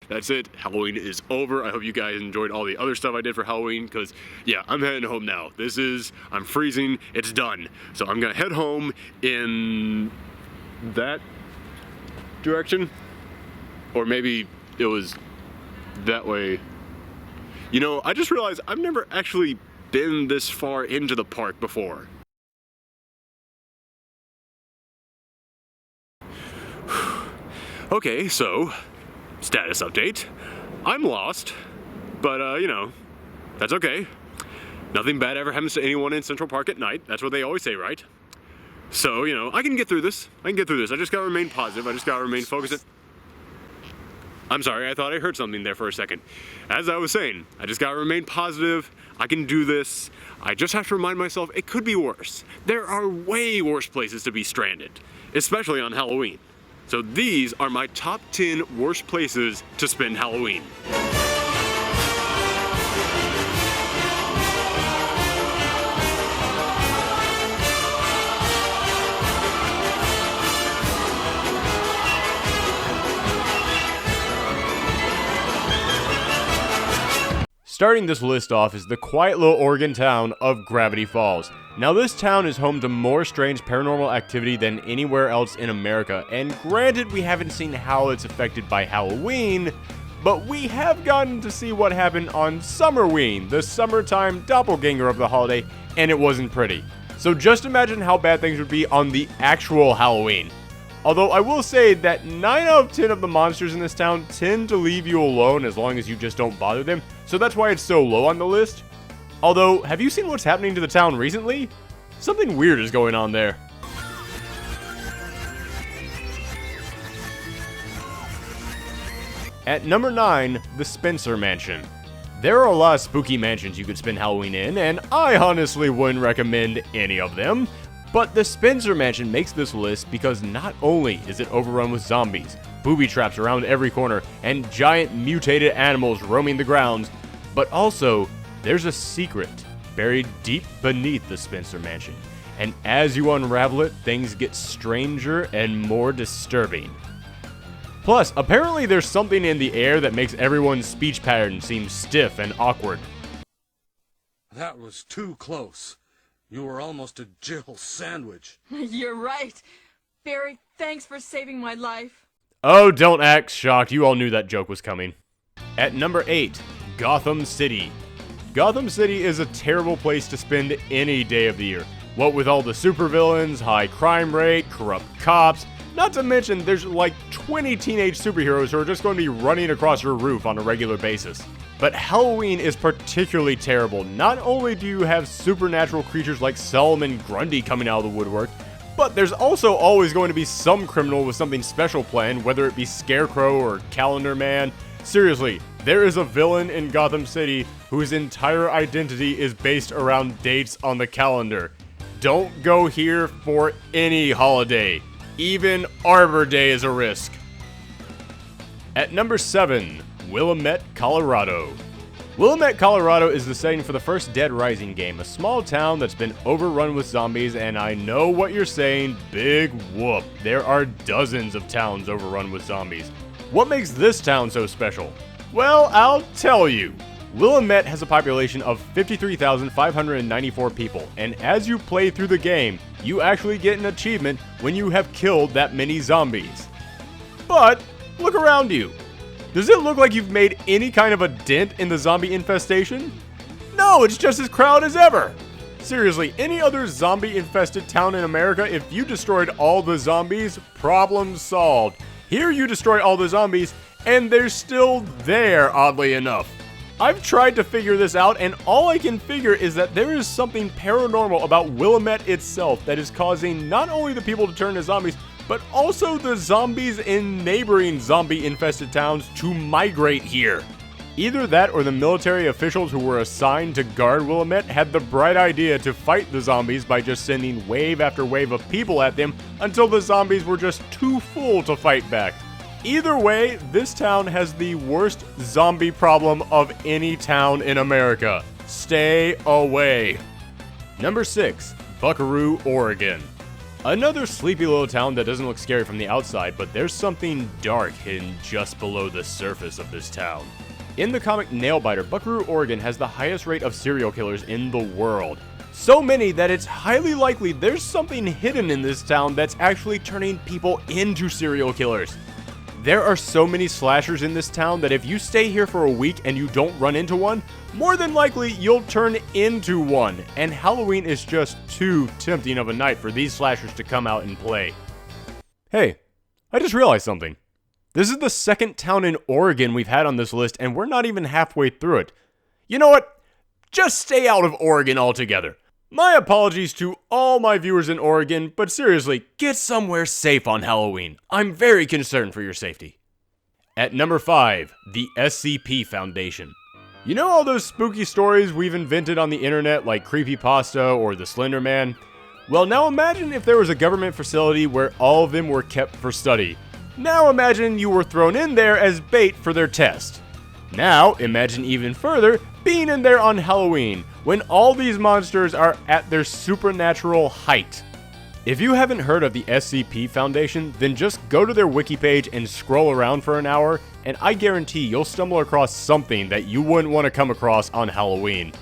That's it. Halloween is over. I hope you guys enjoyed all the other stuff I did for Halloween, because, yeah, I'm heading home now. I'm freezing. It's done. So I'm going to head home in that direction. Or maybe it was that way. You know, I just realized I've never actually been this far into the park before. Okay, so, status update. I'm lost, but you know, that's okay. Nothing bad ever happens to anyone in Central Park at night. That's what they always say, right? So, you know, I can get through this. I just gotta remain positive. I just gotta remain focused. I'm sorry, I thought I heard something there for a second. As I was saying, I just gotta remain positive. I can do this. I just have to remind myself it could be worse. There are way worse places to be stranded, especially on Halloween. So these are my top 10 worst places to spend Halloween. Starting this list off is the quiet little Oregon town of Gravity Falls. Now this town is home to more strange paranormal activity than anywhere else in America, and granted we haven't seen how it's affected by Halloween, but we have gotten to see what happened on Summerween, the summertime doppelganger of the holiday, and it wasn't pretty. So just imagine how bad things would be on the actual Halloween. Although I will say that 9 out of 10 of the monsters in this town tend to leave you alone as long as you just don't bother them, so that's why it's so low on the list. Although, have you seen what's happening to the town recently? Something weird is going on there. At number 9, the Spencer Mansion. There are a lot of spooky mansions you could spend Halloween in, and I honestly wouldn't recommend any of them. But the Spencer Mansion makes this list because not only is it overrun with zombies, booby traps around every corner, and giant mutated animals roaming the grounds, but also there's a secret buried deep beneath the Spencer Mansion. And as you unravel it, things get stranger and more disturbing. Plus, apparently there's something in the air that makes everyone's speech pattern seem stiff and awkward. That was too close. You were almost a Jill sandwich. You're right. Barry, thanks for saving my life. Oh, don't act shocked. You all knew that joke was coming. At number 8, Gotham City. Gotham City is a terrible place to spend any day of the year. What with all the supervillains, high crime rate, corrupt cops, not to mention there's like 20 teenage superheroes who are just going to be running across your roof on a regular basis. But Halloween is particularly terrible. Not only do you have supernatural creatures like Solomon Grundy coming out of the woodwork, but there's also always going to be some criminal with something special planned, whether it be Scarecrow or Calendar Man. Seriously, there is a villain in Gotham City whose entire identity is based around dates on the calendar. Don't go here for any holiday. Even Arbor Day is a risk. At number 7, Wilmette, Colorado. Wilmette, Colorado is the setting for the first Dead Rising game, a small town that's been overrun with zombies, and I know what you're saying, big whoop. There are dozens of towns overrun with zombies. What makes this town so special? Well, I'll tell you. Wilmette has a population of 53,594 people, and as you play through the game, you actually get an achievement when you have killed that many zombies. But, look around you. Does it look like you've made any kind of a dent in the zombie infestation? No, it's just as crowded as ever. Seriously, any other zombie-infested town in America, if you destroyed all the zombies, problem solved. Here you destroy all the zombies, and they're still there, oddly enough. I've tried to figure this out, and all I can figure is that there is something paranormal about Wilmette itself that is causing not only the people to turn to zombies, but also the zombies in neighboring zombie-infested towns to migrate here. Either that or the military officials who were assigned to guard Wilmette had the bright idea to fight the zombies by just sending wave after wave of people at them until the zombies were just too full to fight back. Either way, this town has the worst zombie problem of any town in America. Stay away. Number 6, Buckaroo, Oregon. Another sleepy little town that doesn't look scary from the outside, but there's something dark hidden just below the surface of this town. In the comic Nailbiter, Buckaroo, Oregon has the highest rate of serial killers in the world. So many that it's highly likely there's something hidden in this town that's actually turning people into serial killers. There are so many slashers in this town that if you stay here for a week and you don't run into one, more than likely you'll turn into one, and Halloween is just too tempting of a night for these slashers to come out and play. Hey, I just realized something. This is the second town in Oregon we've had on this list, and we're not even halfway through it. You know what? Just stay out of Oregon altogether. My apologies to all my viewers in Oregon, but seriously, get somewhere safe on Halloween. I'm very concerned for your safety. At number 5, the SCP Foundation. You know all those spooky stories we've invented on the internet like Creepypasta or the Slender Man? Well, now imagine if there was a government facility where all of them were kept for study. Now imagine you were thrown in there as bait for their test. Now imagine even further being in there on Halloween, when all these monsters are at their supernatural height. If you haven't heard of the SCP Foundation, then just go to their wiki page and scroll around for an hour, and I guarantee you'll stumble across something that you wouldn't want to come across on Halloween.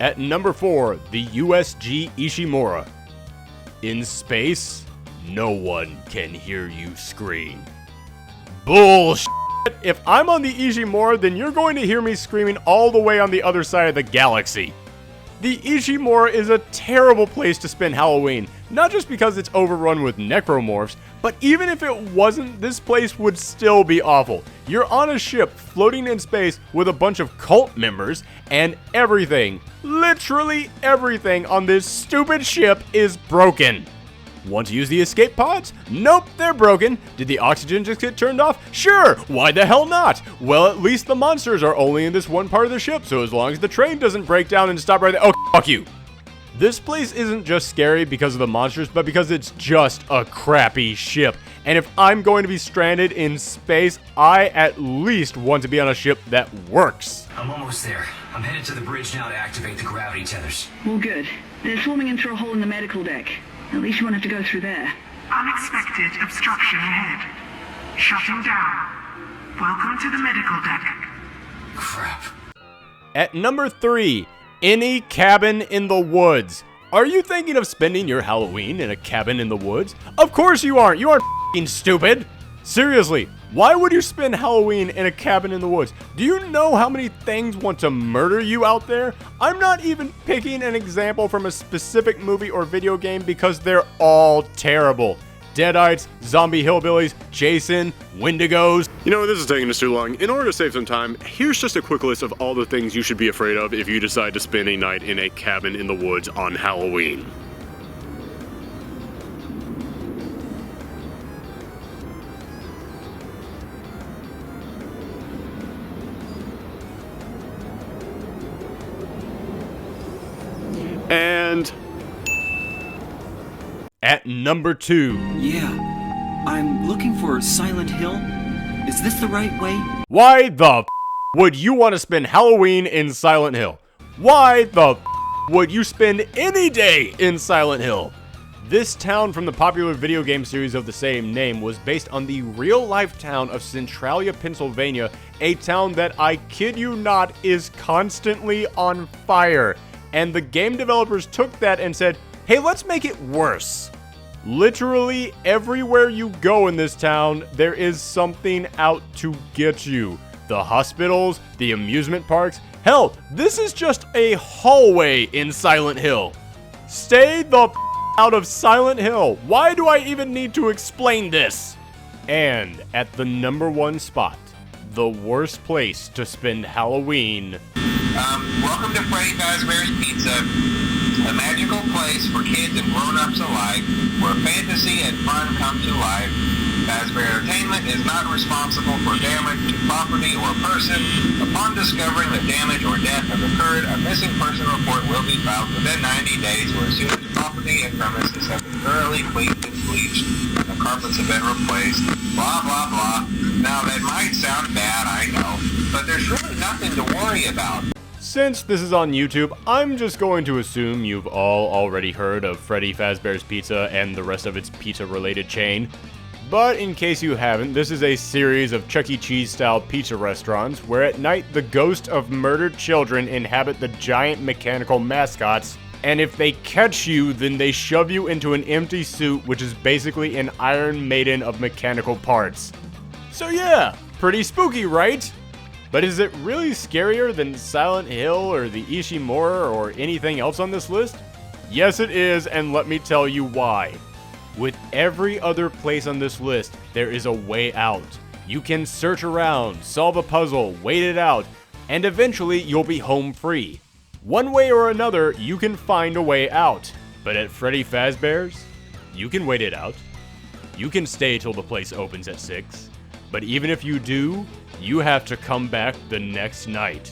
At number 4, the USG Ishimura. In space, no one can hear you scream. Bullshit! If I'm on the Ishimura, then you're going to hear me screaming all the way on the other side of the galaxy. The Ishimura is a terrible place to spend Halloween, not just because it's overrun with necromorphs, but even if it wasn't, this place would still be awful. You're on a ship floating in space with a bunch of cult members, and everything, literally everything on this stupid ship is broken. Want to use the escape pods? Nope, they're broken. Did the oxygen just get turned off? Sure, why the hell not? Well, at least the monsters are only in this one part of the ship, so as long as the train doesn't break down and stop right there. Oh, fuck you. This place isn't just scary because of the monsters, but because it's just a crappy ship. And if I'm going to be stranded in space, I at least want to be on a ship that works. I'm almost there. I'm headed to the bridge now to activate the gravity tethers. Well, good. They're swarming into a hole in the medical deck. At least you won't have to go through there. Unexpected obstruction ahead. Shutting down. Welcome to the medical deck. Crap. At number 3, any cabin in the woods. Are you thinking of spending your Halloween in a cabin in the woods? Of course you aren't. You aren't f***ing stupid. Seriously, why would you spend Halloween in a cabin in the woods? Do you know how many things want to murder you out there? I'm not even picking an example from a specific movie or video game because they're all terrible. Deadites, zombie hillbillies, Jason, Wendigos. You know, this is taking us too long. In order to save some time, here's just a quick list of all the things you should be afraid of if you decide to spend a night in a cabin in the woods on Halloween. And at number 2. Yeah, I'm looking for Silent Hill. Is this the right way? Why the would you want to spend Halloween in Silent Hill? Why the would you spend any day in Silent Hill? This town from the popular video game series of the same name was based on the real-life town of Centralia, Pennsylvania, a town that, I kid you not, is constantly on fire. And the game developers took that and said, hey, let's make it worse. Literally everywhere you go in this town, there is something out to get you. The hospitals, the amusement parks. Hell, this is just a hallway in Silent Hill. Stay the out of Silent Hill. Why do I even need to explain this? And at the number 1 spot, the worst place to spend Halloween. Welcome to Freddys Pizza, a magical place for kids and grown-ups alike, where fantasy and fun come to life. Fazbear Entertainment is not responsible for damage to property or person. Upon discovering that damage or death has occurred, a missing person report will be filed within 90 days, or as soon as property and premises have been thoroughly cleaned and bleached, and the carpets have been replaced. Blah, blah, blah. Now, that might sound bad, I know, but there's really nothing to worry about. Since this is on YouTube, I'm just going to assume you've all already heard of Freddy Fazbear's Pizza and the rest of its pizza-related chain. But in case you haven't, this is a series of Chuck E. Cheese-style pizza restaurants where at night the ghosts of murdered children inhabit the giant mechanical mascots, and if they catch you, then they shove you into an empty suit, which is basically an Iron Maiden of mechanical parts. So yeah, pretty spooky, right? But is it really scarier than Silent Hill or the Ishimura or anything else on this list? Yes it is, and let me tell you why. With every other place on this list, there is a way out. You can search around, solve a puzzle, wait it out, and eventually you'll be home free. One way or another, you can find a way out. But at Freddy Fazbear's, you can wait it out. You can stay till the place opens at 6. But even if you do, you have to come back the next night.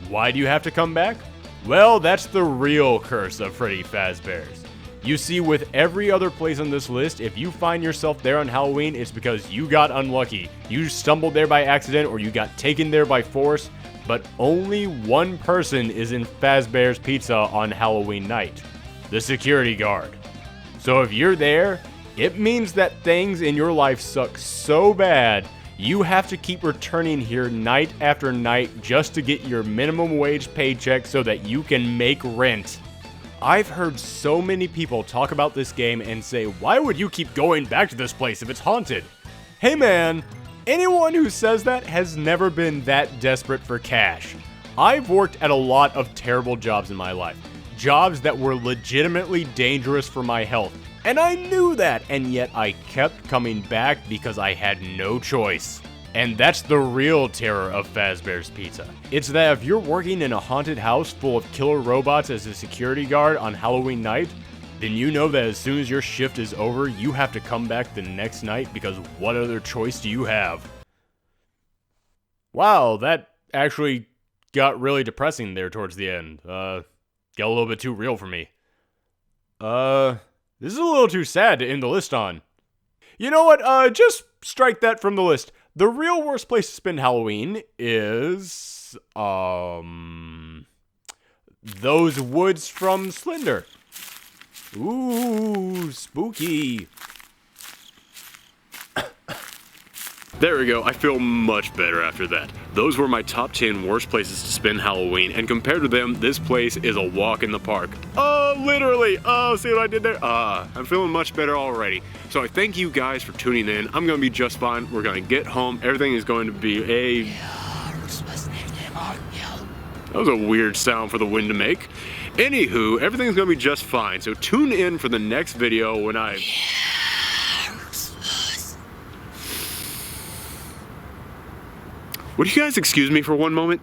Why do you have to come back? Well, that's the real curse of Freddy Fazbear's. You see, with every other place on this list, if you find yourself there on Halloween, it's because you got unlucky. You stumbled there by accident or you got taken there by force, but only one person is in Fazbear's Pizza on Halloween night, the security guard. So if you're there, it means that things in your life suck so bad, you have to keep returning here night after night just to get your minimum wage paycheck so that you can make rent. I've heard so many people talk about this game and say, why would you keep going back to this place if it's haunted? Hey man, anyone who says that has never been that desperate for cash. I've worked at a lot of terrible jobs in my life. Jobs that were legitimately dangerous for my health. And I knew that, and yet I kept coming back because I had no choice. And that's the real terror of Fazbear's Pizza. It's that if you're working in a haunted house full of killer robots as a security guard on Halloween night, then you know that as soon as your shift is over, you have to come back the next night because what other choice do you have? Wow, that actually got really depressing there towards the end. Got a little bit too real for me. This is a little too sad to end the list on. You know what? Just strike that from the list. The real worst place to spend Halloween is, those woods from Slender. Ooh, spooky. There we go, I feel much better after that. Those were my top 10 worst places to spend Halloween, and compared to them, this place is a walk in the park. Literally, see what I did there? I'm feeling much better already. So I thank you guys for tuning in. I'm gonna be just fine. We're gonna get home. Everything is going to be That was a weird sound for the wind to make. Anywho, everything's gonna be just fine. So tune in for the next video when Would you guys excuse me for one moment?